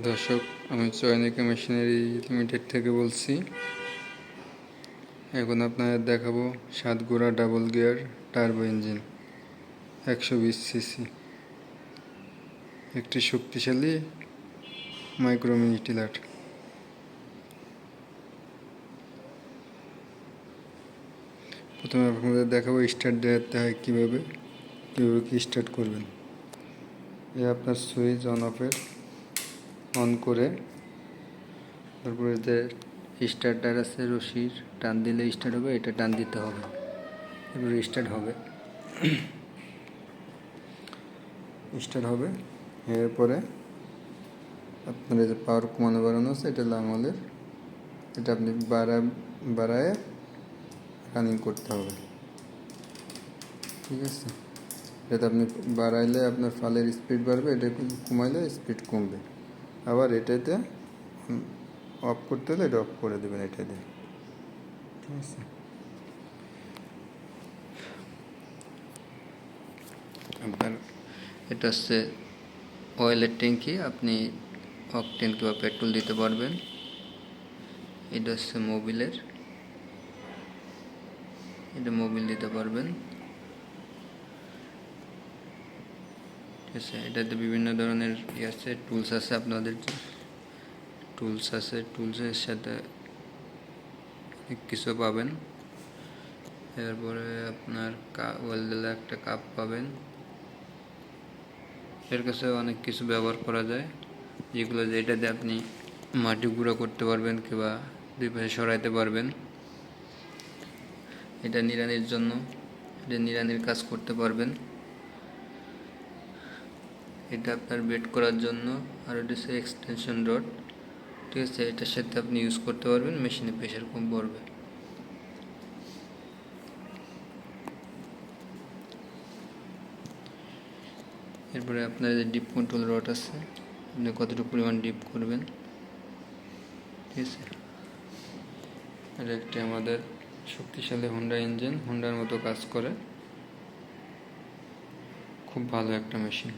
দর্শক, আমি Chayanika machinery limited থেকে বলছি। এখন আপনাদের দেখাবো 7 ঘোড়া double gear turbo engine 120 CC, একটি শক্তিশালী মাইক্রো মিনি টিলার। প্রথমে আপনাদের দেখাবো স্টার্ট দিতে হয় কীভাবে কি স্টার্ট করবেন। এ আপনার সুইচ অন করে তারপরে যে স্টার্টার আছে রশির টান দিলে স্টার্ট হবে, এটা টান দিতে হবে, এরপরে স্টার্ট হবে। এরপরে আপনার যে পাওয়ার কমানো বাড়ানো আছে, এটা লাঙলের, এটা আপনি বাড়ায় রানিং করতে হবে। ঠিক আছে, এটা আপনি বাড়াইলে আপনার ফালের স্পিড বাড়বে, এটা কমাইলে স্পিড কমবে। আবার এটাতে অফ করতে হলে এটা অফ করে দেবেন এটা দিয়ে। ঠিক আছে, আপনার এটা হচ্ছে অয়েলের ট্যাঙ্কি, আপনি অকটেন কিংবা পেট্রোল দিতে পারবেন। এটা হচ্ছে মোবিলের, এটা মোবিল দিতে পারবেন। ঠিক আছে, এটাতে বিভিন্ন ধরনের আছে, টুলস আছে, আপনাদের টুলসের সাথে অনেক কিছু পাবেন। এরপরে আপনার ওয়েলডেলা একটা কাপ পাবেন। এর কাছে অনেক কিছু ব্যবহার করা যায়, যেটাতে আপনি মাটি গুঁড়ো করতে পারবেন কিংবা দুই পাশে সরাইতে পারবেন। এটা নিড়ানির জন্য, এটা নিড়ানির কাজ করতে পারবেন। এটা আপনার বেড করার জন্য, আর এটা হচ্ছে এক্সটেনশন রড। ঠিক আছে, এটার সাথে আপনি ইউজ করতে পারবেন, মেশিনে প্রেশার কম পড়বে। এরপরে আপনার যে ডিপ কন্ট্রোল রড আছে, আপনি কতটুকু পরিমাণ ডিপ করবেন। ঠিক আছে, এটা একটি আমাদের শক্তিশালী হোন্ডা ইঞ্জিন, হোন্ডার মতো কাজ করে, খুব ভালো একটা মেশিন।